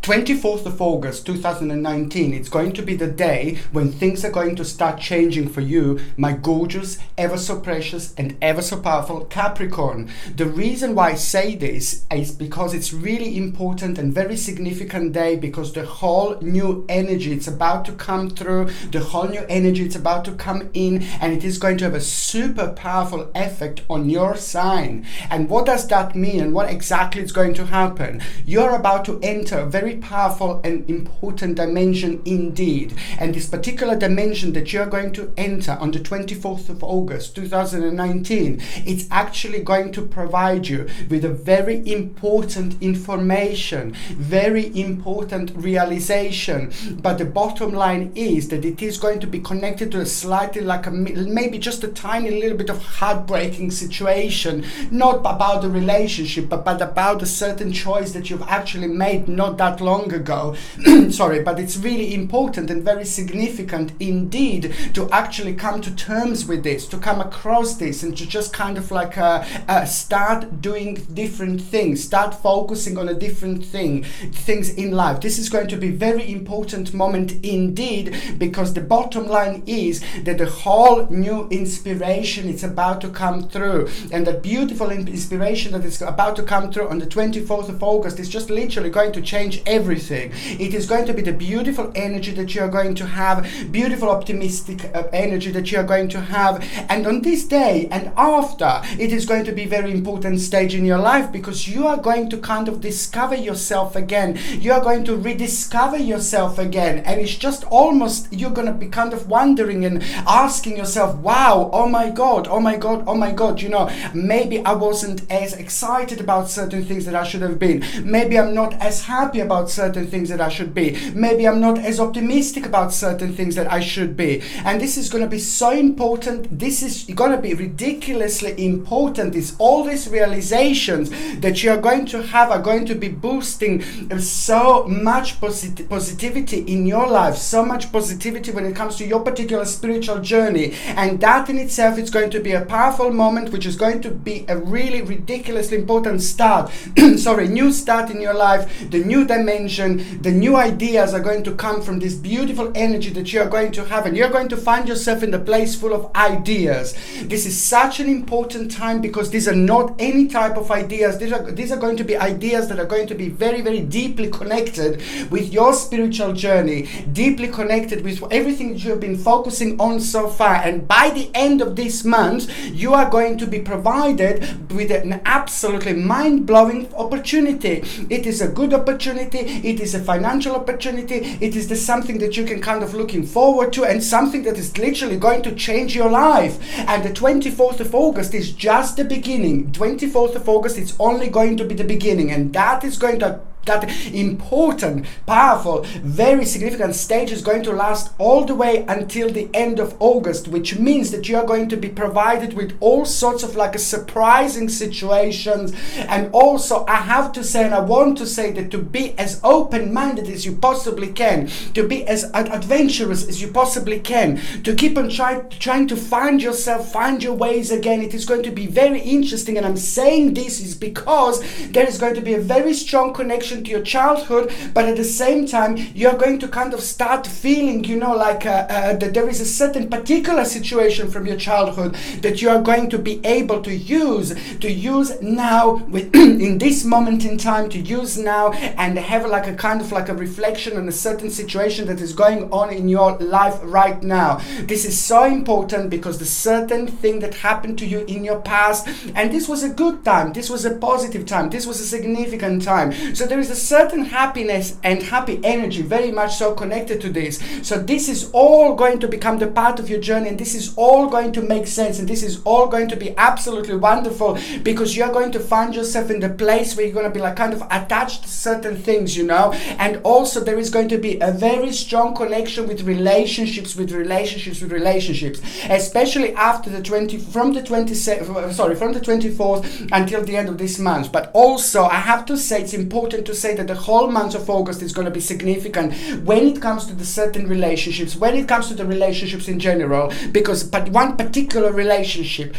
24th of August 2019, it's going to be the day when things are going to start changing for you, my gorgeous, ever so precious and ever so powerful Capricorn. The reason why I say this is because it's really important and very significant day, because the whole new energy it's about to come through, the whole new energy it's about to come in, and it is going to have a super powerful effect on your sign. And what does that mean, and what exactly is going to happen? You're about to enter a very powerful and important dimension indeed, and this particular dimension that you're going to enter on the 24th of August 2019, it's actually going to provide you with a very important information, very important realization. But the bottom line is that it is going to be connected to a slightly like a maybe just a tiny little bit of heartbreaking situation, not about the relationship but about a certain choice that you've actually made not that long ago. Sorry, but it's really important and very significant indeed to actually come to terms with this, to come across this, and to just kind of like start doing different things, start focusing on a different things in life. This is going to be very important moment indeed, because the bottom line is that the whole new inspiration is about to come through, and that beautiful inspiration that is about to come through on the 24th of August is just literally going to change everything. It is going to be the beautiful energy that you're going to have, beautiful optimistic energy that you're going to have, and on this day and after, it is going to be very important stage in your life, because you are going to kind of discover yourself again. You are going to rediscover yourself again, and it's just almost you're going to be kind of wondering and asking yourself, wow, oh my god, oh my god, oh my god, you know, maybe I wasn't as excited about certain things that I should have been, maybe I'm not as happy about certain things that I should be, maybe I'm not as optimistic about certain things that I should be. And this is going to be so important. This is going to be ridiculously important. Is all these realizations that you are going to have are going to be boosting so much positivity in your life, so much positivity when it comes to your particular spiritual journey, and that in itself is going to be a powerful moment, which is going to be a really ridiculously important start new start in your life. The new dimension, the new ideas are going to come from this beautiful energy that you're going to have, and you're going to find yourself in the place full of ideas. This is such an important time, because these are not any type of ideas. These are going to be ideas that are going to be very, very deeply connected with your spiritual journey, deeply connected with everything that you have been focusing on so far. And by the end of this month, you are going to be provided with an absolutely mind-blowing opportunity. It is a good opportunity. It is a financial opportunity. It is something that you can kind of looking forward to, and something that is literally going to change your life. And the 24th of August is just the beginning. 24th of August, it's only going to be the beginning, and that is going to that important, powerful, very significant stage is going to last all the way until the end of August, which means that you are going to be provided with all sorts of like a surprising situations. And also I have to say, and I want to say, that to be as open-minded as you possibly can, to be as adventurous as you possibly can, to keep on trying to find yourself, find your ways again. It is going to be very interesting, and I'm saying this is because there is going to be a very strong connection to your childhood, but at the same time you're going to kind of start feeling, you know, like that there is a certain particular situation from your childhood that you are going to be able to use now with in this moment in time, to use now and have like a kind of like a reflection on a certain situation that is going on in your life right now. This is so important, because the certain thing that happened to you in your past, and this was a good time, this was a positive time, this was a significant time, so there is a certain happiness and happy energy very much so connected to this. So this is all going to become the part of your journey, and this is all going to make sense, and this is all going to be absolutely wonderful, because you're going to find yourself in the place where you're going to be like kind of attached to certain things, you know. And also there is going to be a very strong connection with relationships, especially after from the 24th until the end of this month. But also I have to say, it's important to to say that the whole month of August is going to be significant when it comes to the certain relationships, when it comes to the relationships in general, because one particular relationship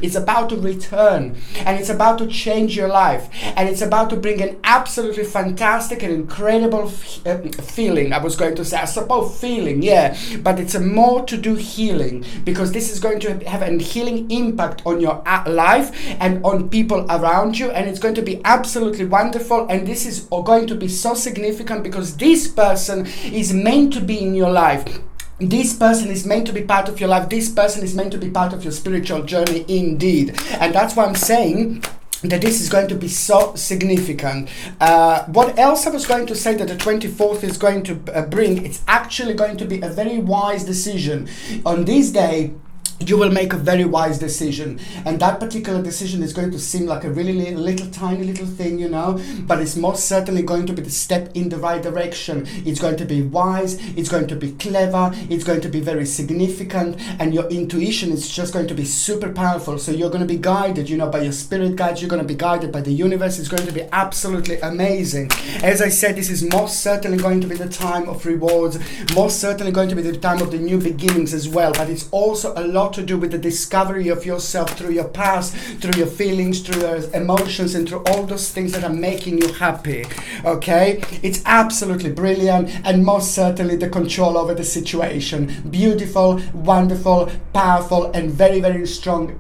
is about to return, and it's about to change your life, and it's about to bring an absolutely fantastic and incredible feeling. I was going to say, I suppose feeling, yeah, but it's a more to do healing, because this is going to have a healing impact on your life and on people around you, and it's going to be absolutely wonderful. And this is going to be so significant because this person is meant to be in your life. This person is meant to be part of your life. This person is meant to be part of your spiritual journey indeed. And that's why I'm saying that this is going to be so significant. What else I was going to say that the 24th is going to bring, it's actually going to be a very wise decision. On this day, you will make a very wise decision, and that particular decision is going to seem like a really little tiny little thing, you know, but it's most certainly going to be the step in the right direction. It's going to be wise, it's going to be clever, it's going to be very significant, and your intuition is just going to be super powerful. So you're going to be guided, you know, by your spirit guides, you're going to be guided by the universe. It's going to be absolutely amazing. As I said, this is most certainly going to be the time of rewards, most certainly going to be the time of the new beginnings as well, but it's also a lot to do with the discovery of yourself through your past, through your feelings, through your emotions, and through all those things that are making you happy. Okay, it's absolutely brilliant, and most certainly the control over the situation. Beautiful, wonderful, powerful, and very strong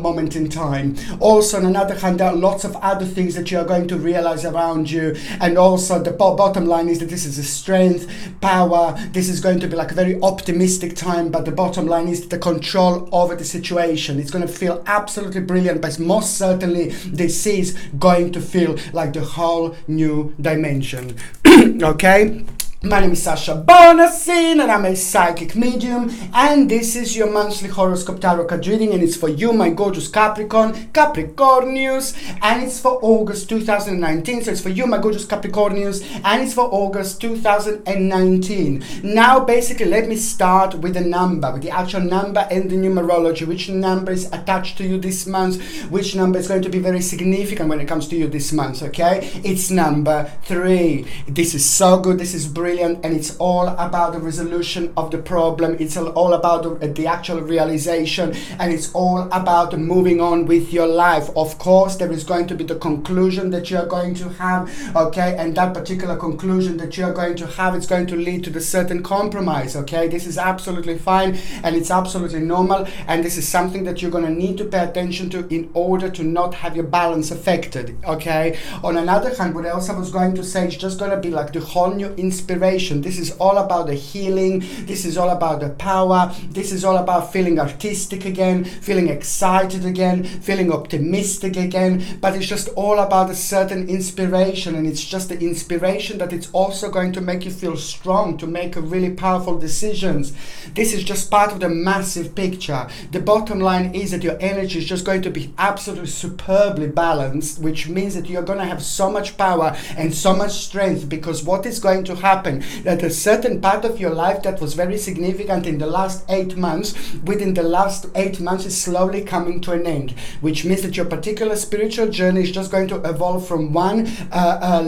moment in time. Also, on another hand, there are lots of other things that you are going to realize around you, and also the bottom line is that this is a strength, power. This is going to be like a very optimistic time, but the bottom line is the control over the situation. It's going to feel absolutely brilliant, but most certainly this is going to feel like the whole new dimension. Okay? My name is Sasha Bonasin, and I'm a psychic medium, and this is your monthly horoscope tarot card reading, and it's for you, my gorgeous Capricornius, and it's for August 2019. So it's for you, my gorgeous Capricornius, and it's for August 2019. Now, basically, let me start with the number, with the actual number and the numerology. Which number is attached to you this month? Which number is going to be very significant when it comes to you this month? Okay, it's number 3. This is so good. This is brilliant. And it's all about the resolution of the problem. It's all about the actual realization, and it's all about moving on with your life. Of course, there is going to be the conclusion that you're going to have, okay, and that particular conclusion that you're going to have, it's going to lead to the certain compromise. Okay, this is absolutely fine, and it's absolutely normal, and this is something that you're going to need to pay attention to in order to not have your balance affected. Okay, on another hand, what else I was going to say, it's just going to be like the whole new inspiration. This is all about the healing. This is all about the power. This is all about feeling artistic again, feeling excited again, feeling optimistic again. But it's just all about a certain inspiration, and it's just the inspiration that it's also going to make you feel strong to make a really powerful decisions. This is just part of the massive picture. The bottom line is that your energy is just going to be absolutely superbly balanced, which means that you're going to have so much power and so much strength, because what is going to happen, that a certain part of your life that was very significant in the last 8 months, within the last 8 months is slowly coming to an end, which means that your particular spiritual journey is just going to evolve from one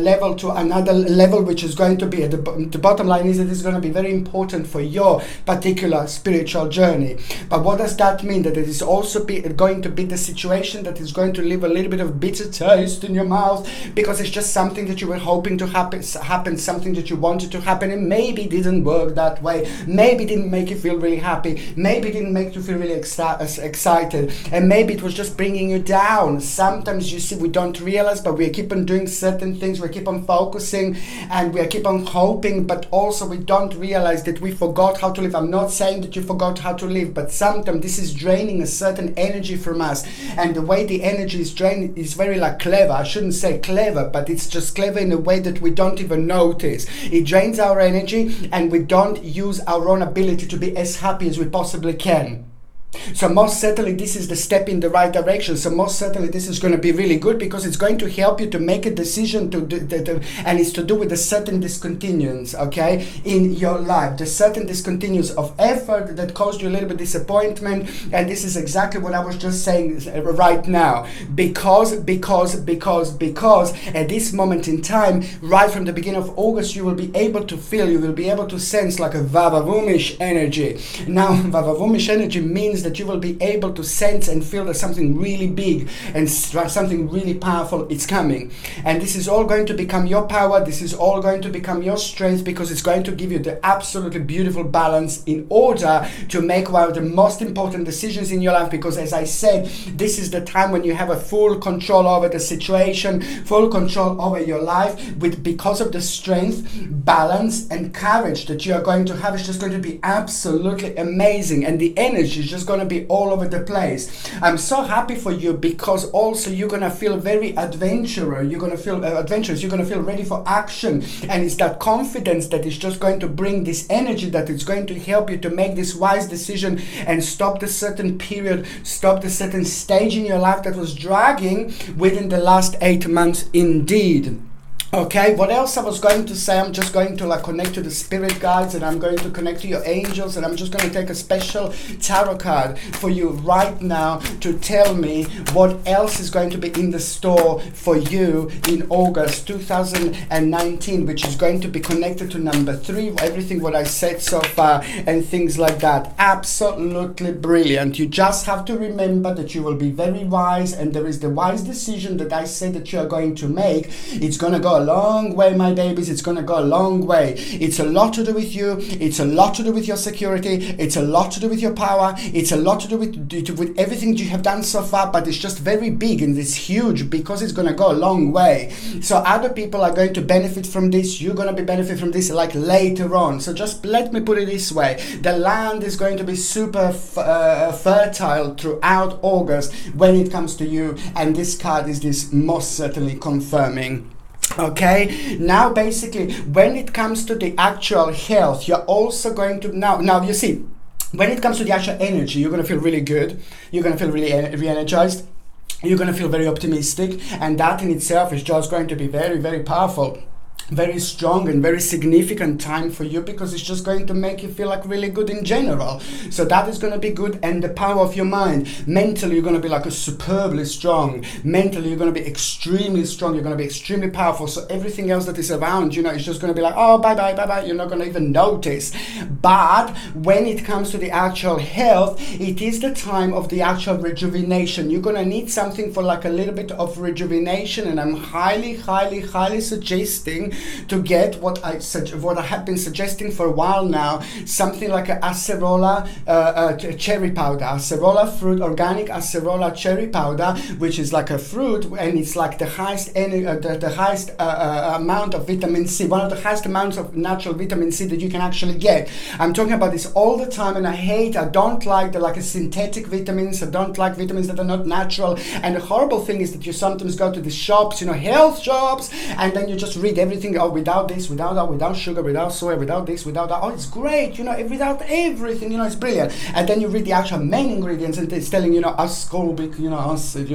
level to another level, which is going to be, the bottom line is that it's going to be very important for your particular spiritual journey. But what does that mean? That it is also going to be the situation that is going to leave a little bit of bitter taste in your mouth, because it's just something that you were hoping to happen, something that you wanted to happen, and maybe didn't work that way, maybe didn't make you feel really happy, maybe didn't make you feel really excited, and maybe it was just bringing you down. Sometimes, you see, we don't realize, but we keep on doing certain things, we keep on focusing, and we keep on hoping, but also we don't realize that we forgot how to live. I'm not saying that you forgot how to live, but sometimes this is draining a certain energy from us, and the way the energy is drained is very like clever. I shouldn't say clever, but it's just clever in a way that we don't even notice. It drains our energy, and we don't use our own ability to be as happy as we possibly can. So most certainly this is the step in the right direction. So most certainly this is going to be really good, because it's going to help you to make a decision to do, and it's to do with a certain discontinuance, okay, in your life. The certain discontinuance of effort that caused you a little bit disappointment. And this is exactly what I was just saying right now. Because at this moment in time, right from the beginning of August, you will be able to feel, you will be able to sense like a vavavoom-ish energy. Now, vavavoom-ish energy means that you will be able to sense and feel that something really big and something really powerful is coming. And this is all going to become your power. This is all going to become your strength, because it's going to give you the absolutely beautiful balance in order to make one of the most important decisions in your life. Because as I said, this is the time when you have a full control over the situation, full control over your life, because of the strength, balance and courage that you are going to have. It's just going to be absolutely amazing, and the energy is just going to be all over the place. I'm so happy for you, because also you're going to feel very adventurous. You're going to feel adventurous. You're going to feel ready for action, and it's that confidence that is just going to bring this energy that is going to help you to make this wise decision and stop the certain period, stop the certain stage in your life that was dragging within the last 8 months indeed. Okay, what else I was going to say? I'm just going to connect to the spirit guides, and I'm going to connect to your angels, and I'm just going to take a special tarot card for you right now to tell me what else is going to be in the store for you in August 2019, which is going to be connected to number 3, everything what I said so far and things like that. Absolutely brilliant. You just have to remember that you will be very wise, and there is the wise decision that I said that you are going to make. It's going to go a long way, my babies. It's going to go a long way. It's a lot to do with you. It's a lot to do with your security. It's a lot to do with your power. It's a lot to do with everything you have done so far, but it's just very big and it's huge, because it's going to go a long way. So other people are going to benefit from this. You're going to be benefit from this later on. So just let me put it this way. The land is going to be super fertile throughout August when it comes to you, and this card is this most certainly confirming. Okay, now basically when it comes to the actual health, you're also going to now you see, when it comes to the actual energy, you're going to feel really good. You're going to feel really re-energized. You're going to feel very optimistic, and that in itself is just going to be very, very powerful, very strong and very significant time for you, because it's just going to make you feel like really good in general. So that is going to be good. And the power of your mind, mentally you're going to be like a superbly strong. Mentally you're going to be extremely strong. You're going to be extremely powerful. So everything else that is around, it's just going to be like, oh, bye bye. You're not going to even notice. But when it comes to the actual health, it is the time of the actual rejuvenation. You're going to need something for like a little bit of rejuvenation, and I'm highly suggesting to get what I have been suggesting for a while now, something like a acerola cherry powder, acerola fruit, organic acerola cherry powder, which is like a fruit, and it's like the highest amount of vitamin C, one of the highest amounts of natural vitamin C that you can actually get. I'm talking about this all the time, and I don't like the synthetic vitamins. I don't like vitamins that are not natural. And the horrible thing is that you sometimes go to the shops, health shops, and then you just read everything, without this, without that, without sugar, without soy, without this, without that. Oh, it's great, without everything, it's brilliant. And then you read the actual main ingredients, and it's telling, ascorbic, acid,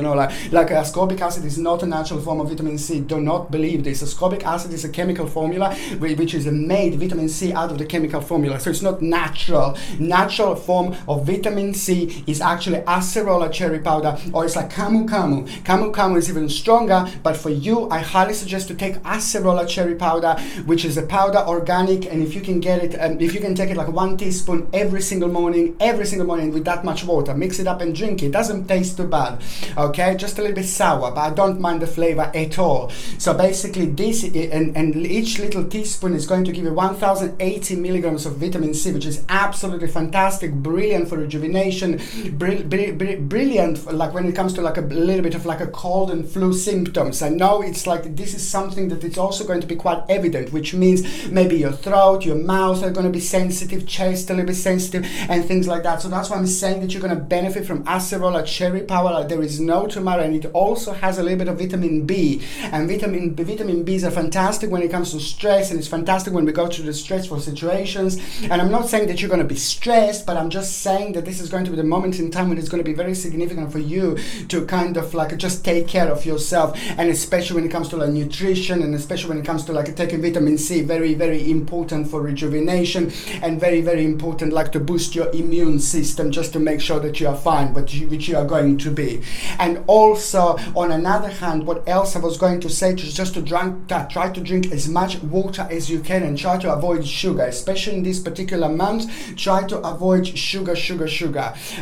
like ascorbic acid is not a natural form of vitamin C. Do not believe this. Ascorbic acid is a chemical formula, which is made vitamin C out of the chemical formula. So it's not natural. Natural form of vitamin C is actually acerola cherry powder, or it's like camu camu. Camu camu is even stronger, but for you, I highly suggest to take acerola cherry powder, which is a powder, organic, and if you can get it, if you can take it like 1 teaspoon every single morning with that much water, mix it up and drink it. Doesn't taste too bad, okay? Just a little bit sour, but I don't mind the flavor at all. So basically this, and each little teaspoon is going to give you 1080 milligrams of vitamin C, which is absolutely fantastic, brilliant for rejuvenation, brilliant like when it comes to like a little bit of like a cold and flu symptoms. I know it's like this is something that it's also going to to be quite evident, which means maybe your throat, your mouth are going to be sensitive, chest a little bit sensitive, and things like that. So that's why I'm saying that you're going to benefit from acerola cherry power like there is no tomorrow. And it also has a little bit of vitamin B, and vitamin B's are fantastic when it comes to stress, and it's fantastic when we go through the stressful situations. And I'm not saying that you're going to be stressed, but I'm just saying that this is going to be the moment in time when it's going to be very significant for you to kind of like just take care of yourself, and especially when it comes to like nutrition, and especially when it comes to like taking vitamin C, very, very important for rejuvenation, and very, very important like to boost your immune system, just to make sure that you are fine, which you are going to be. And also on another hand, what else I was going to say, just to try to drink as much water as you can, and try to avoid sugar, especially in this particular month. Try to avoid sugar.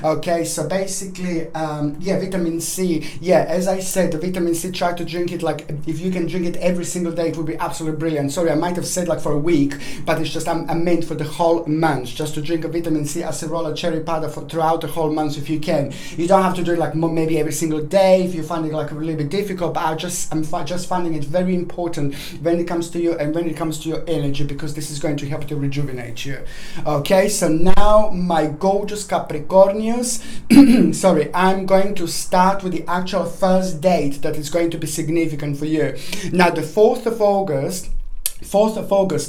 Okay, so basically vitamin C, as I said, the vitamin C, try to drink it like, if you can drink it every single day, it would be absolutely brilliant. Sorry, I might have said like for a week, but it's just I meant for the whole month, just to drink a vitamin C acerola cherry powder throughout the whole month if you can. You don't have to do it like maybe every single day if you find it like a little bit difficult, but I'm just finding it very important when it comes to you and when it comes to your energy, because this is going to help to rejuvenate you. Okay, so now my gorgeous Capricornians, sorry, I'm going to start with the actual first date that is going to be significant for you. Now, the 4th of August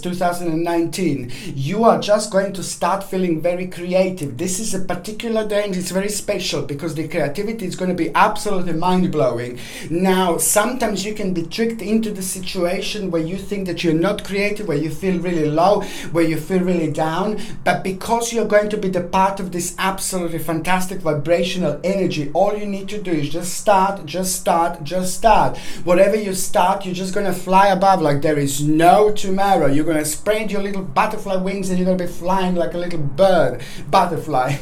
2019, you are just going to start feeling very creative. This is a particular day and it's very special because the creativity is going to be absolutely mind-blowing. Now, sometimes you can be tricked into the situation where you think that you're not creative, where you feel really low, where you feel really down, but because you're going to be the part of this absolutely fantastic vibrational energy, all you need to do is just start. Whatever you start, you're just going to fly above like there is no tomorrow. You're going to spread your little butterfly wings and you're going to be flying like a little butterfly.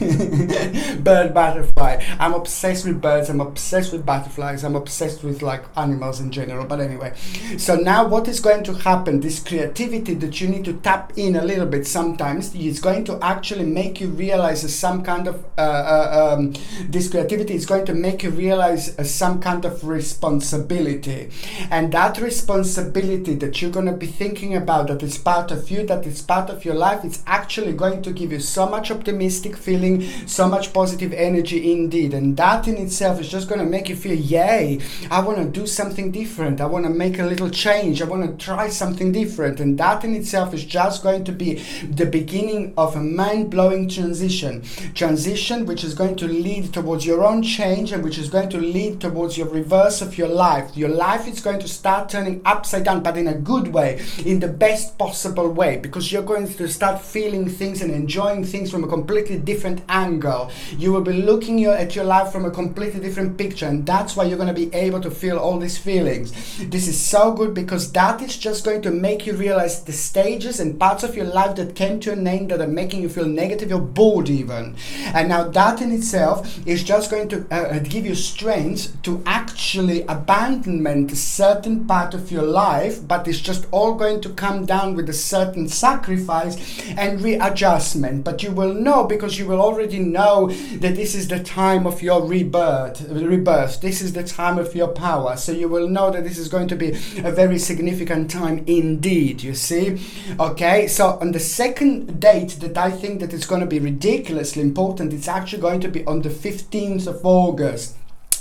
I'm obsessed with birds, I'm obsessed with butterflies, I'm obsessed with like animals in general. But anyway, so now what is going to happen, this creativity that you need to tap in a little bit sometimes, is going to actually make you realize some kind of this creativity is going to make you realize some kind of responsibility. And that responsibility that you're going to be thinking about, that is part of you, that is part of your life, it's actually going to give you so much optimistic feeling, so much positive energy indeed. And that in itself is just going to make you feel, yay, I want to do something different, I want to make a little change, I want to try something different. And that in itself is just going to be the beginning of a mind-blowing transition which is going to lead towards your own change, and which is going to lead towards your reverse of your life. Your life is going to start turning upside down, but in a good way, in the best possible way, because you're going to start feeling things and enjoying things from a completely different angle. You will be looking at your life from a completely different picture, and that's why you're going to be able to feel all these feelings. This is so good because that is just going to make you realize the stages and parts of your life that came to an end that are making you feel negative or bored even. And now that in itself is just going to give you strength to actually abandonment a certain part of your life, but it's just all going to come down with a certain sacrifice and readjustment. But you will know, because you will already know, that this is the time of your rebirth. This is the time of your power. So you will know that this is going to be a very significant time indeed, you see. Okay, so on the second date that I think that is going to be ridiculously important, it's actually going to be on the 15th of August.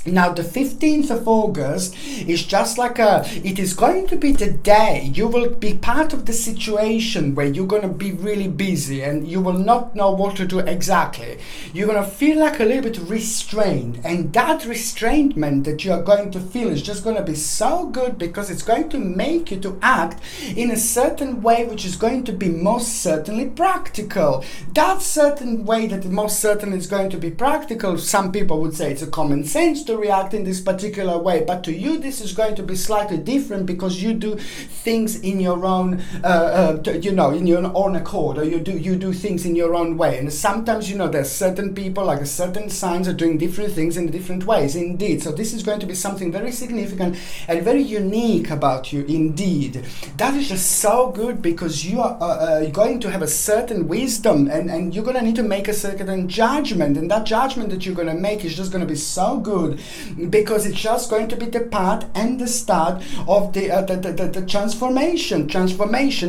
Now, the 15th of August is just like it is going to be the day you will be part of the situation where you're going to be really busy and you will not know what to do exactly. You're going to feel like a little bit restrained, and that restrainment that you are going to feel is just going to be so good, because it's going to make you to act in a certain way which is going to be most certainly practical. That certain way that most certainly is going to be practical, some people would say it's a common sense to react in this particular way, but to you this is going to be slightly different, because you do things in your own in your own accord, or you do things in your own way. And sometimes there's certain people, like certain signs, are doing different things in different ways indeed. So this is going to be something very significant and very unique about you indeed. That is just so good, because you are going to have a certain wisdom, and you're going to need to make a certain judgment, and that judgment that you're going to make is just going to be so good, because it's just going to be the part and the start of the transformation.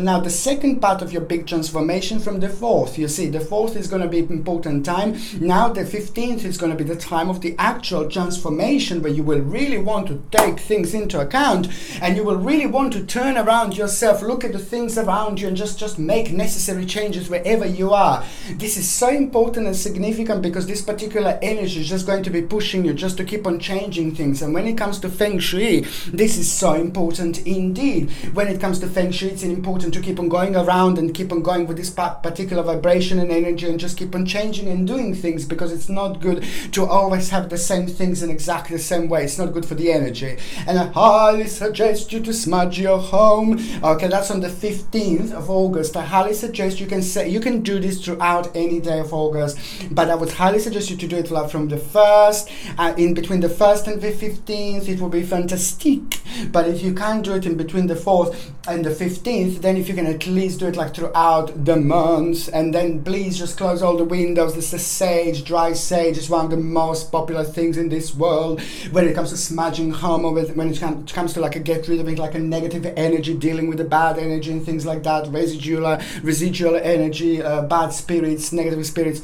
Now the second part of your big transformation from the 4th, you see, the 4th is going to be an important time. Now the 15th is going to be the time of the actual transformation, where you will really want to take things into account, and you will really want to turn around yourself, look at the things around you, and just make necessary changes wherever you are. This is so important and significant, because this particular energy is just going to be pushing you just to keep on changing things. And when it comes to Feng Shui, this is so important indeed. When it comes to Feng Shui, it's important to keep on going around and keep on going with this particular vibration and energy, and just keep on changing and doing things, because it's not good to always have the same things in exactly the same way. It's not good for the energy. And I highly suggest you to smudge your home. Okay, that's on the 15th of August. I highly suggest you can do this throughout any day of August, but I would highly suggest you to do it like from the 1st, in between the 1st and the 15th. It will be fantastic. But if you can't do it in between the 4th and the 15th, then if you can at least do it like throughout the months, and then please just close all the windows. This is sage, dry sage is one of the most popular things in this world when it comes to smudging home, or when it comes to like get rid of it, like a negative energy, dealing with the bad energy and things like that, residual energy, bad spirits, negative spirits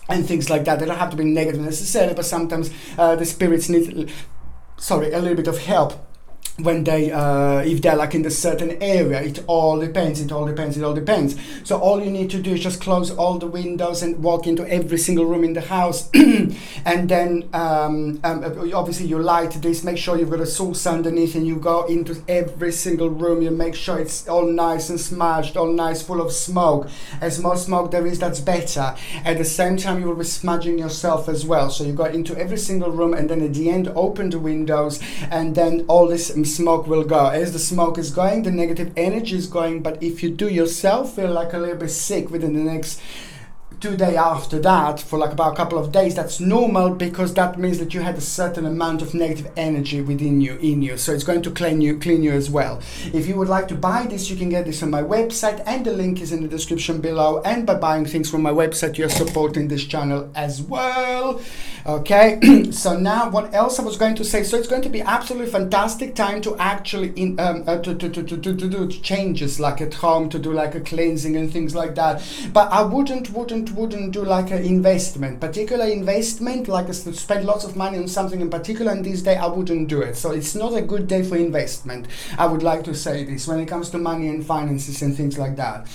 and things like that. They don't have to be negative necessarily, but sometimes the spirits need a little bit of help when they if they're like in a certain area. It all depends. So all you need to do is just close all the windows and walk into every single room in the house and then obviously you light this, make sure you've got a source underneath, and you go into every single room. You make sure it's all nice and smudged, all nice, full of smoke. As more smoke there is, that's better. At the same time, you will be smudging yourself as well. So you go into every single room, and then at the end open the windows, and then all this smoke will go. As the smoke is going, the negative energy is going. But if you do yourself feel like a little bit sick within the next 2 days after that, for like about a couple of days, that's normal, because that means that you had a certain amount of negative energy within you, in you. So it's going to clean you as well. If you would like to buy this, you can get this on my website, and the link is in the description below. And by buying things from my website, you're supporting this channel as well. Okay, so now what else I was going to say? So it's going to be absolutely fantastic time to actually to do changes like at home, to do like a cleansing and things like that. But I wouldn't do like an investment, particular investment, like to spend lots of money on something in particular in this day. I wouldn't do it. So it's not a good day for investment. I would like to say this when it comes to money and finances and things like that.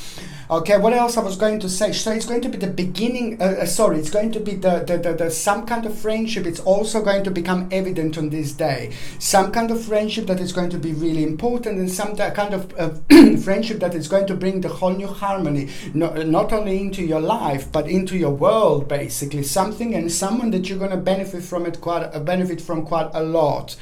Okay, what else I was going to say? So it's going to be the beginning, it's going to be the some kind of friendship. It's also going to become evident on this day. Some kind of friendship that is going to be really important, and some kind of friendship that is going to bring the whole new harmony, not only into your life, but into your world, basically. Something and someone that you're going to benefit from quite a lot.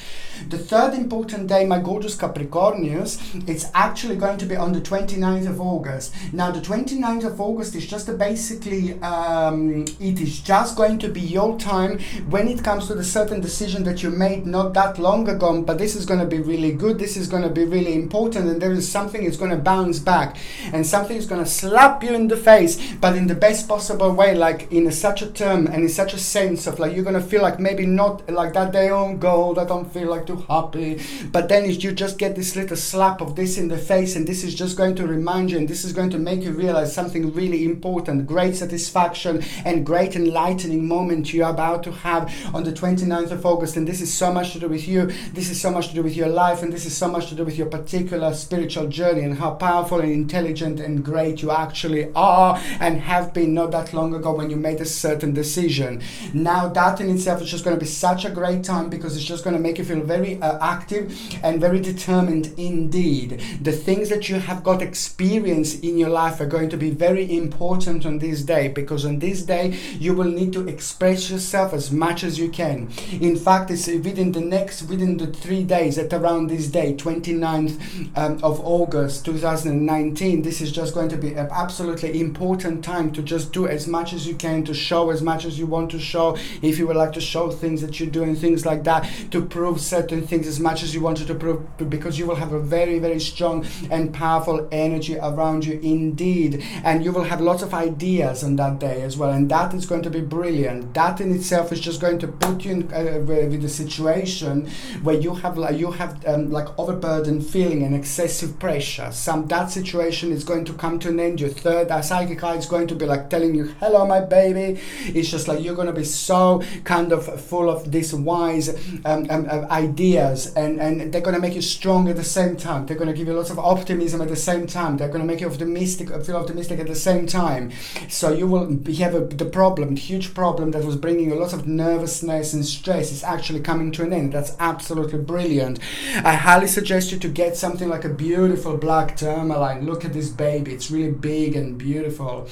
The third important day, my gorgeous Capricornians, it's actually going to be on the 29th of August. Now, the 29th of August is just basically, it is just going to be your time when it comes to the certain decision that you made not that long ago, but this is going to be really good, this is going to be really important, and there is something is going to bounce back, and something is going to slap you in the face, but in the best possible way, like in such a term and in such a sense of like, you're going to feel like maybe not like that day, oh God, I don't feel like too happy, but then you just get this little slap of this in the face, and this is just going to remind you, and this is going to make you realize something really important, great satisfaction and great enlightening moment you're about to have on the 29th of August. And this is so much to do with you, this is so much to do with your life, and this is so much to do with your particular spiritual journey, and how powerful and intelligent and great you actually are and have been not that long ago when you made a certain decision. Now that in itself is just going to be such a great time, because it's just going to make you feel very active and very determined indeed. The things that you have got experience in your life are going to be very important on this day, because on this day you will need to express yourself as much as you can. In fact, it's within the 3 days at around this day, 29th of August 2019, this is just going to be an absolutely important time to just do as much as you can, to show as much as you want to show, if you would like to show things that you're doing, things like that, to prove certain things as much as you wanted to prove, because you will have a very, very strong and powerful energy around you indeed. indeed, and you will have lots of ideas on that day as well, and that is going to be brilliant. That in itself is just going to put you in with a situation where you have like overburdened feeling and excessive pressure. That situation is going to come to an end. Your third psychic eye is going to be like telling you, hello my baby. It's just like you're going to be so kind of full of these wise ideas, and they're going to make you strong at the same time. They're going to give you lots of optimism at the same time. They're going to make you feel optimistic at the same time. So you will have the huge problem that was bringing you lots of nervousness and stress is actually coming to an end. That's absolutely brilliant. I highly suggest you to get something like a beautiful black tourmaline. Look at this baby. It's really big and beautiful.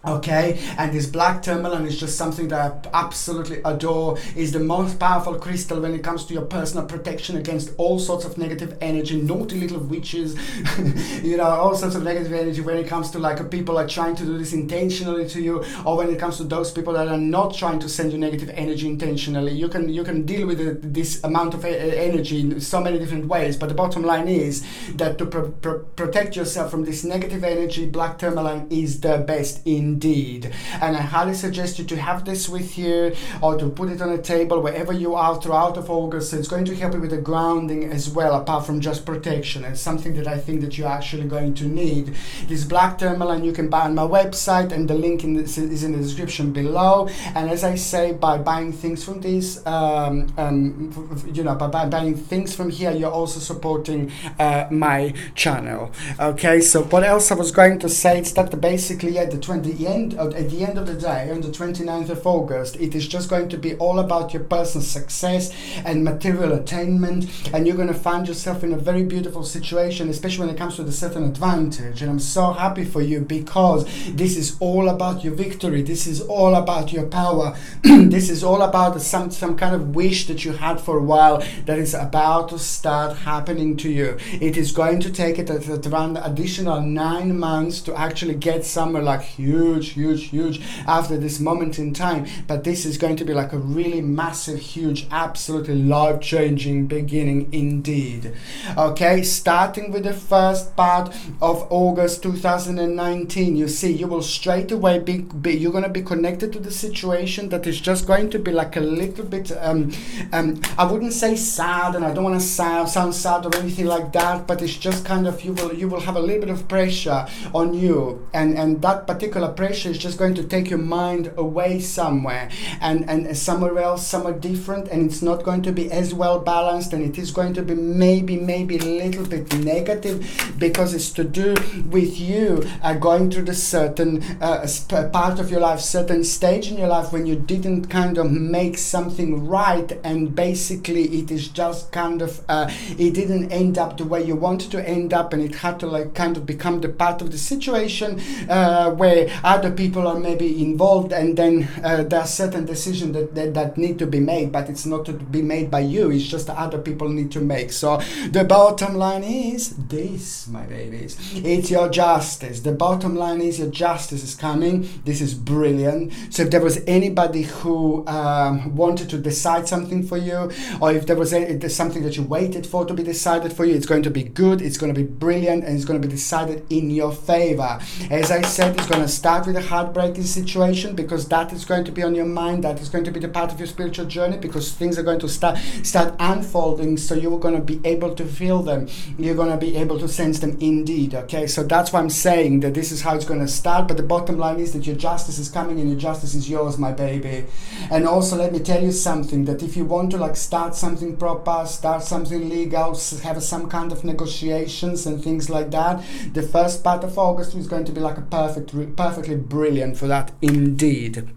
Okay, and this black tourmaline is just something that I absolutely adore. Is the most powerful crystal when it comes to your personal protection against all sorts of negative energy, naughty little witches, all sorts of negative energy when it comes to like people are trying to do this intentionally to you, or when it comes to those people that are not trying to send you negative energy intentionally. You can deal with this amount of energy in so many different ways, but the bottom line is that to protect yourself from this negative energy, black tourmaline is the best indeed. And I highly suggest you to have this with you, or to put it on a table wherever you are throughout of August. So it's going to help you with the grounding as well, apart from just protection. It's something that I think that you're actually going to need. This black tourmaline you can buy on my website, and the link is in the description below. And as I say, by buying things from this, by buying things from here, you're also supporting my channel. Okay, so what else I was going to say is that basically at the end of the day, on the 29th of August, it is just going to be all about your personal success and material attainment, and you're going to find yourself in a very beautiful situation, especially when it comes to the certain advantage. And I'm so happy for you, because this is all about your victory. This is all about your power. This is all about some kind of wish that you had for a while that is about to start happening to you. It is going to take it at around additional 9 months to actually get somewhere like huge after this moment in time, but this is going to be like a really massive, huge, absolutely life-changing beginning indeed. Okay, starting with the first part of August 2019, you see, you will straight away you're going to be connected to the situation that is just going to be like a little bit I wouldn't say sad, and I don't want to sound sad or anything like that, but it's just kind of you will have a little bit of pressure on you, and that particular pressure is just going to take your mind away somewhere and somewhere else, somewhere different, and it's not going to be as well balanced, and it is going to be maybe a little bit negative, because it's to do with you going through the certain part of your life, certain stage in your life when you didn't kind of make something right, and basically it is just kind of it didn't end up the way you wanted to end up, and it had to like kind of become the part of the situation where other people are maybe involved, and then there are certain decisions that need to be made, but it's not to be made by you, it's just that other people need to make. So the bottom line is this, my babies, it's your justice. The bottom line is your justice is coming. This is brilliant. So if there was anybody who wanted to decide something for you, or if there was something that you waited for to be decided for you, it's going to be good, it's going to be brilliant, and it's going to be decided in your favor. As I said, it's going to start with a heartbreaking situation, because that is going to be on your mind, that is going to be the part of your spiritual journey, because things are going to start unfolding, so you're going to be able to feel them, you're going to be able to sense them indeed. Okay, so that's why I'm saying that this is how it's going to start, but the bottom line is that your justice is coming, and your justice is yours, my baby. And also let me tell you something, that if you want to like start something proper, start something legal, have some kind of negotiations and things like that, the first part of August is going to be like a perfectly brilliant for that indeed.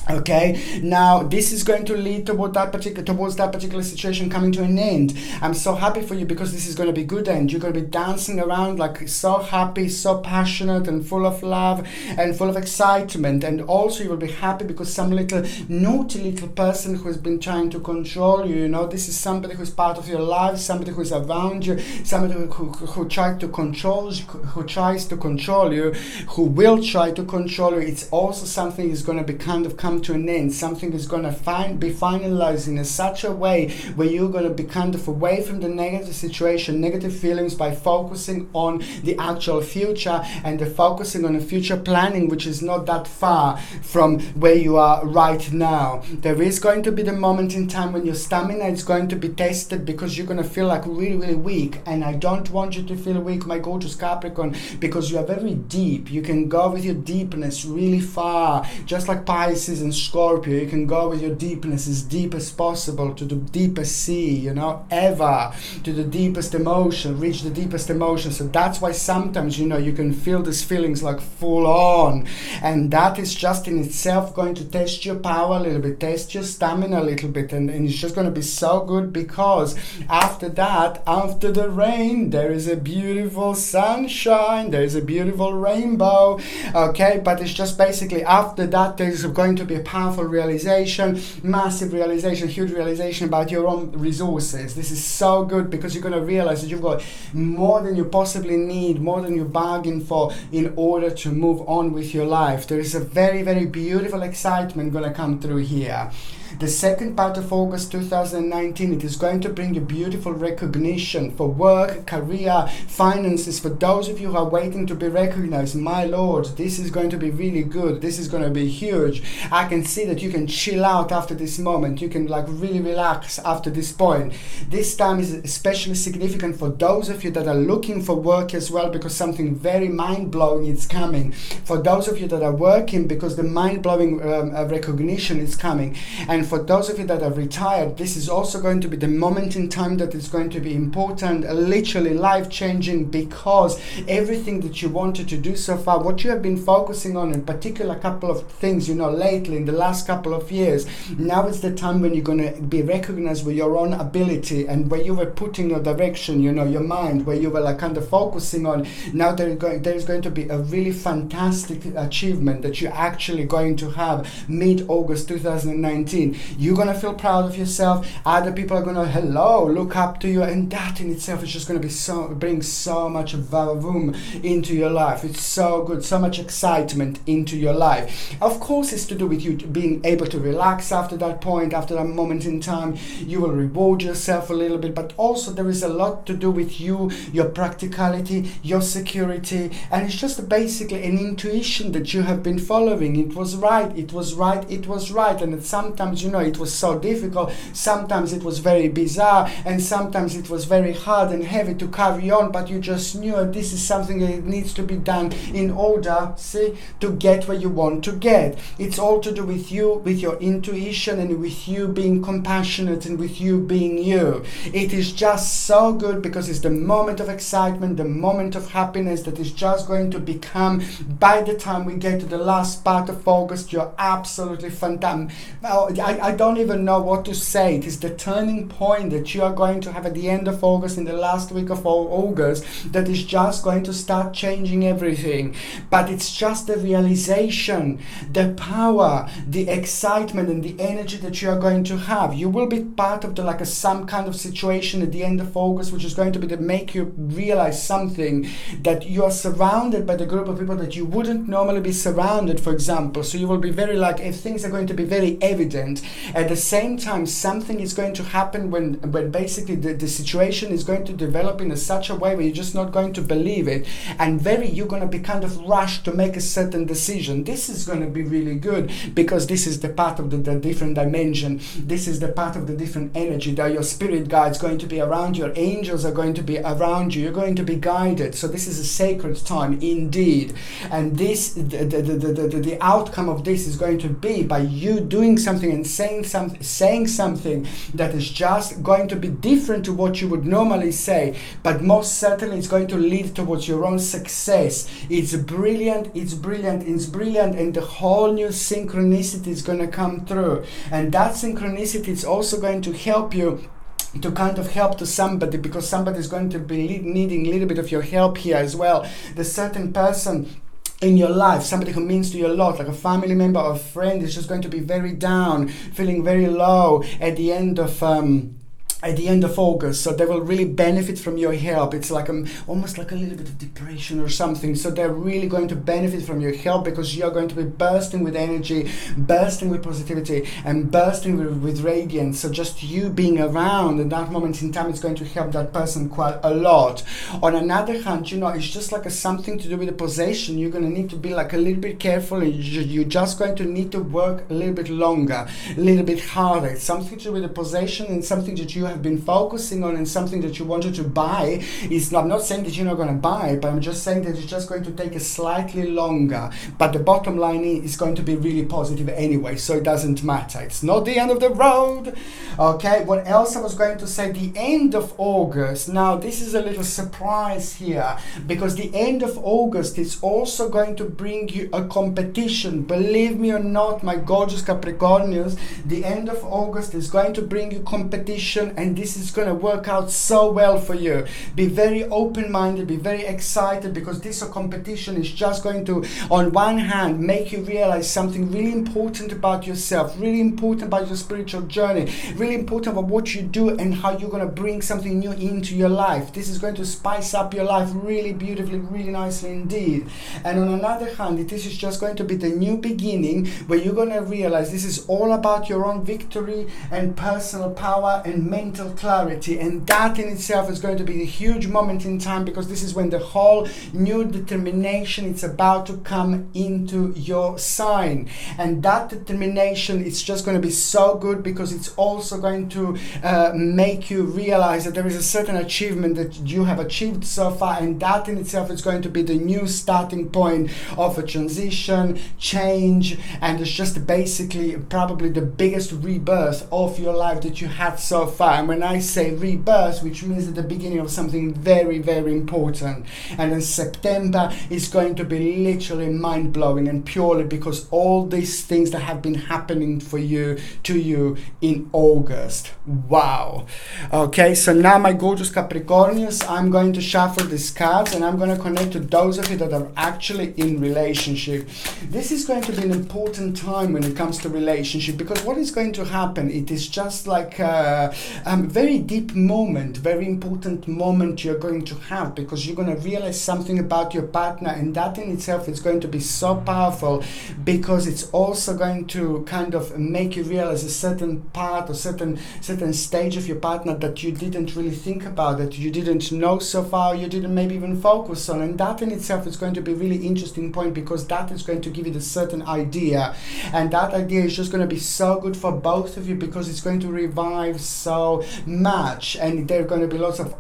Okay, now this is going to lead towards that particular situation coming to an end. I'm so happy for you, because this is going to be good end. You're going to be dancing around like so happy, so passionate, and full of love and full of excitement. And also you will be happy because some naughty little person who has been trying to control you, this is somebody who's part of your life, somebody who's around you, somebody who tries to control you, who will try to control you. It's also something is going to be kind of coming come to an end. Something is going to be finalized in such a way where you're going to be kind of away from the negative situation, negative feelings, by focusing on the actual future and the focusing on a future planning which is not that far from where you are right now. There is going to be the moment in time when your stamina is going to be tested, because you're going to feel like really, really weak. And I don't want you to feel weak, my gorgeous Capricorn, because you are very deep. You can go with your deepness really far, just like Pisces and Scorpio. You can go with your deepness as deep as possible, to the deepest sea, you know, ever, to the deepest emotion, reach the deepest emotion. So that's why sometimes, you know, you can feel these feelings like full on, and that is just in itself going to test your power a little bit, test your stamina a little bit, and it's just going to be so good, because after that, after the rain, there is a beautiful sunshine, there is a beautiful rainbow, okay? But it's just basically after that, there's going to be a powerful realization, massive realization, huge realization about your own resources. This is so good, because you're going to realize that you've got more than you possibly need, more than you bargain for, in order to move on with your life. There is a very, very beautiful excitement going to come through here. The second part of August 2019, it is going to bring you beautiful recognition for work, career, finances. For those of you who are waiting to be recognized, my lord, this is going to be really good. This is going to be huge. I can see that you can chill out after this moment. You can like really relax after this point. This time is especially significant for those of you that are looking for work as well, because something very mind-blowing is coming. For those of you that are working, because the mind-blowing recognition is coming. And for those of you that are retired, this is also going to be the moment in time that is going to be important, literally life-changing, because everything that you wanted to do so far, what you have been focusing on, in particular couple of things, you know, lately in the last couple of years, now is the time when you're going to be recognized with your own ability, and where you were putting your direction, you know, your mind, where you were like kind of focusing on. Now there is going to be a really fantastic achievement that you're actually going to have mid-August 2019. You're going to feel proud of yourself. Other people are going to, look up to you. And that in itself is just going to be bring so much vavavoom into your life. It's so good. So much excitement into your life. Of course, it's to do with you being able to relax after that point, after that moment in time. You will reward yourself a little bit. But also there is a lot to do with you, your practicality, your security. And it's just basically an intuition that you have been following. It was right. It was right. It was right. And sometimes, you know, it was so difficult. Sometimes it was very bizarre, and sometimes it was very hard and heavy to carry on, but you just knew this is something that needs to be done in order, to get where you want to get. It's all to do with you, with your intuition, and with you being compassionate, and with you being you. It is just so good, because it's the moment of excitement, the moment of happiness that is just going to become, by the time we get to the last part of August, you're absolutely fantastic. I don't even know what to say. It is the turning point that you are going to have at the end of August, in the last week of August, that is just going to start changing everything. But it's just the realization, the power, the excitement, and the energy that you are going to have. You will be part of some kind of situation at the end of August, which is going to be to make you realize something, that you are surrounded by the group of people that you wouldn't normally be surrounded, for example. So you will be very if things are going to be very evident. At the same time, something is going to happen when basically the situation is going to develop in such a way where you're just not going to believe it, and you're going to be kind of rushed to make a certain decision. This is going to be really good, because this is the part of the different dimension. This is the part of the different energy that your spirit guides going to be around you, your angels are going to be around you, you're going to be guided. So this is a sacred time indeed, and this the outcome of this is going to be by you doing something and saying something that is just going to be different to what you would normally say, but most certainly it's going to lead towards your own success. It's brilliant, and the whole new synchronicity is going to come through, and that synchronicity is also going to help you to kind of help to somebody, because somebody is going to be needing a little bit of your help here as well. The certain person in your life, somebody who means to you a lot, like a family member or a friend, is just going to be very down, feeling very low at the end of at the end of August, so they will really benefit from your help. It's like almost like a little bit of depression or something, so they're really going to benefit from your help because you're going to be bursting with energy, bursting with positivity, and bursting with radiance. So just you being around at that moment in time is going to help that person quite a lot. On another hand, you know, it's just like something to do with the possession. You're going to need to be like a little bit careful, and you're just going to need to work a little bit longer, a little bit harder. It's something to do with the possession and something that you have been focusing on and something that you wanted to buy. I'm not saying that you're not going to buy it, but I'm just saying that it's just going to take a slightly longer, but the bottom line is going to be really positive anyway, so it doesn't matter. It's not the end of the road. Okay, what else I was going to say? The end of August. Now this is a little surprise here, because the end of August is also going to bring you a competition. Believe me or not, my gorgeous Capricornians, the end of August is going to bring you competition, and this is going to work out so well for you. Be very open-minded, be very excited, because this competition is just going to, on one hand, make you realize something really important about yourself, really important about your spiritual journey, really important about what you do and how you're going to bring something new into your life. This is going to spice up your life really beautifully, really nicely indeed. And on another hand, this is just going to be the new beginning where you're going to realize this is all about your own victory and personal power and mental clarity, and that in itself is going to be a huge moment in time, because this is when the whole new determination is about to come into your sign. And that determination is just going to be so good, because it's also going to make you realize that there is a certain achievement that you have achieved so far, and that in itself is going to be the new starting point of a transition, change, and it's just basically probably the biggest rebirth of your life that you had so far. And when I say rebirth, which means at the beginning of something very, very important. And in September is going to be literally mind-blowing, and purely because all these things that have been happening for you, to you in August. Wow. Okay, so now my gorgeous Capricornians, I'm going to shuffle these cards, and I'm going to connect to those of you that are actually in relationship. This is going to be an important time when it comes to relationship, because what is going to happen, it is just like a very deep moment, very important moment you're going to have, because you're going to realize something about your partner, and that in itself is going to be so powerful, because it's also going to kind of make you realize a certain part or certain stage of your partner that you didn't really think about, that you didn't know so far, you didn't maybe even focus on, and that in itself is going to be a really interesting point, because that is going to give you the certain idea, and that idea is just going to be so good for both of you, because it's going to revive so much, and there's going to be lots of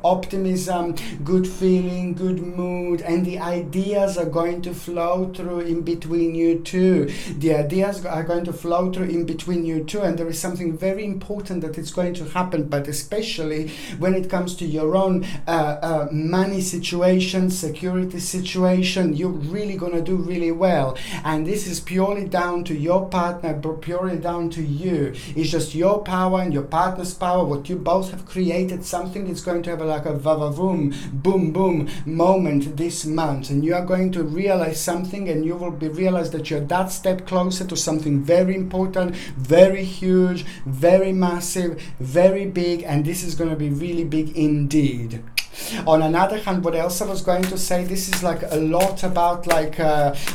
optimism, good feeling, good mood, and the ideas are going to flow through in between you two. The ideas are going to flow through in between you two, and there is something very important that is going to happen, but especially when it comes to your own money situation, security situation, you're really going to do really well. And this is purely down to your partner, purely down to you. It's just your power and your partner's power, what you both have created. Something is going to have like a vavavoom, boom boom moment this month, and you are going to realize something, and you will realize that you're that step closer to something very important, very huge, very massive, very big, and this is going to be really big indeed. On another hand, what else I was going to say, this is like a lot about like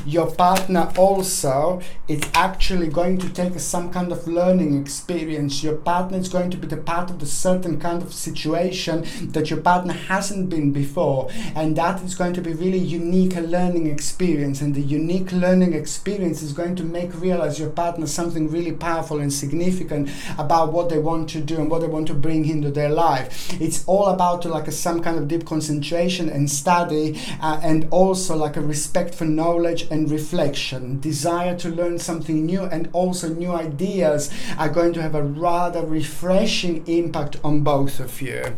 your partner also. It's actually going to take some kind of learning experience. Your partner is going to be the part of the certain kind of situation that your partner hasn't been before, and that is going to be really unique learning experience, and the unique learning experience is going to make realize your partner something really powerful and significant about what they want to do and what they want to bring into their life. It's all about like some kind of deep concentration and study, and also like a respect for knowledge and reflection, desire to learn something new, and also new ideas are going to have a rather refreshing impact on both of you.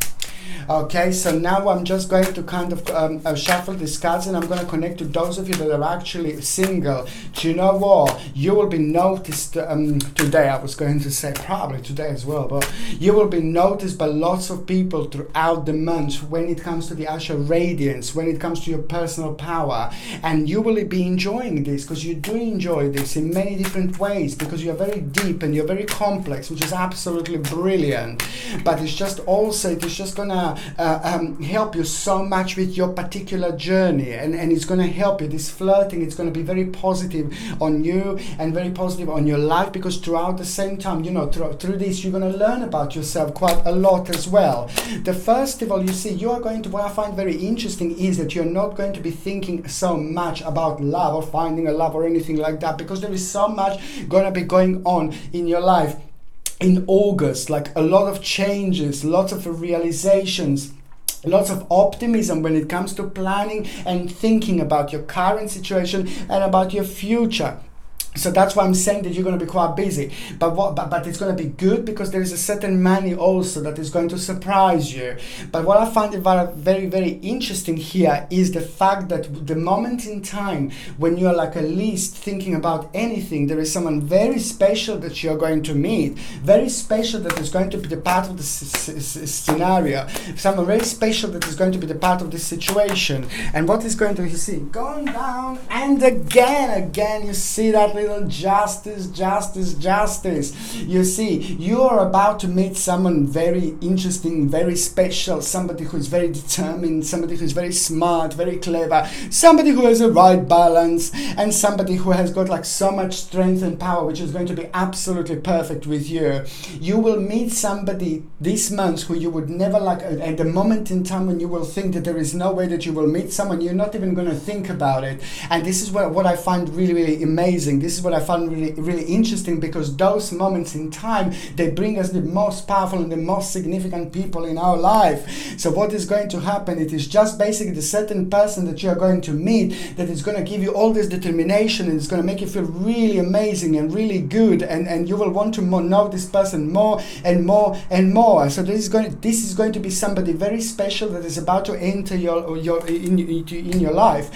Okay, so now I'm just going to kind of shuffle these cards, and I'm going to connect to those of you that are actually single. Do you know what? You will be noticed today. I was going to say probably today as well, but you will be noticed by lots of people throughout the month when it comes to the Asha radiance, when it comes to your personal power, and you will be enjoying this because you do enjoy this in many different ways, because you're very deep and you're very complex, which is absolutely brilliant. But it's just also, it is just gonna help you so much with your particular journey, and it's gonna help you. This flirting, it's gonna be very positive on you and very positive on your life, because throughout the same time, you know, through this, you're gonna learn about yourself quite a lot as well. The first of all, you see, you are going to, what I find very interesting is that you're not going to be thinking so much about love or finding a love or anything like that, because there is so much gonna be going on in your life in August, like a lot of changes, lots of realizations, lots of optimism when it comes to planning and thinking about your current situation and about your future. So that's why I'm saying that you're going to be quite busy, but it's going to be good, because there is a certain money also that is going to surprise you. But what I find very, very interesting here is the fact that the moment in time when you're like at least thinking about anything, there is someone very special that you're going to meet, very special, that is going to be the part of the scenario, someone very special that is going to be the part of the situation. And what is going to, you see, going down, and again, you see that little justice. You see, you are about to meet someone very interesting, very special, somebody who is very determined, somebody who is very smart, very clever, somebody who has a right balance, and somebody who has got like so much strength and power, which is going to be absolutely perfect with you. You will meet somebody this month who you would never, like at the moment in time when you will think that there is no way that you will meet someone, you're not even going to think about it. And this is what I find really, really amazing. This is what I find really, really interesting, because those moments in time, they bring us the most powerful and the most significant people in our life. So what is going to happen? It is just basically the certain person that you are going to meet that is going to give you all this determination, and it's going to make you feel really amazing and really good, and you will want to know this person more and more and more. So this is going to be somebody very special that is about to enter your life.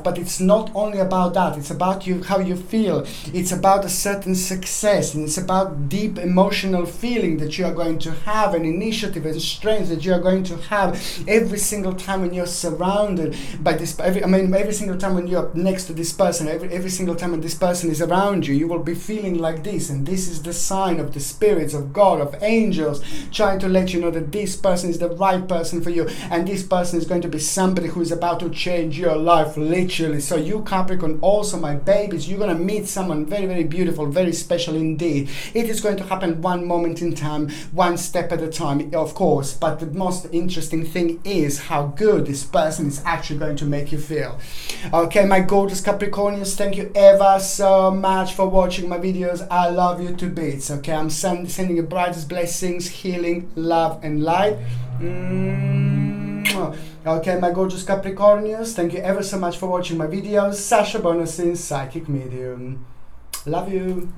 But it's not only about that. It's about you, how you feel. It's about a certain success, and it's about deep emotional feeling that you are going to have, and initiative and strength that you are going to have every single time when you're surrounded by this. Every single time when you're next to this person, every single time when this person is around you, you will be feeling like this. And this is the sign of the spirits of God, of angels, trying to let you know that this person is the right person for you, and this person is going to be somebody who is about to change your life, literally. So you, Capricorn, also my babies, you're going to meet someone very, very beautiful, very special indeed. It is going to happen one moment in time, one step at a time, of course, but the most interesting thing is how good this person is actually going to make you feel. Okay, my gorgeous Capricornians, thank you ever so much for watching my videos. I love you to bits. Okay, I'm sending you brightest blessings, healing, love and light. Okay, my gorgeous Capricornians, thank you ever so much for watching my videos. Sasha Bonasin, Psychic Medium. Love you.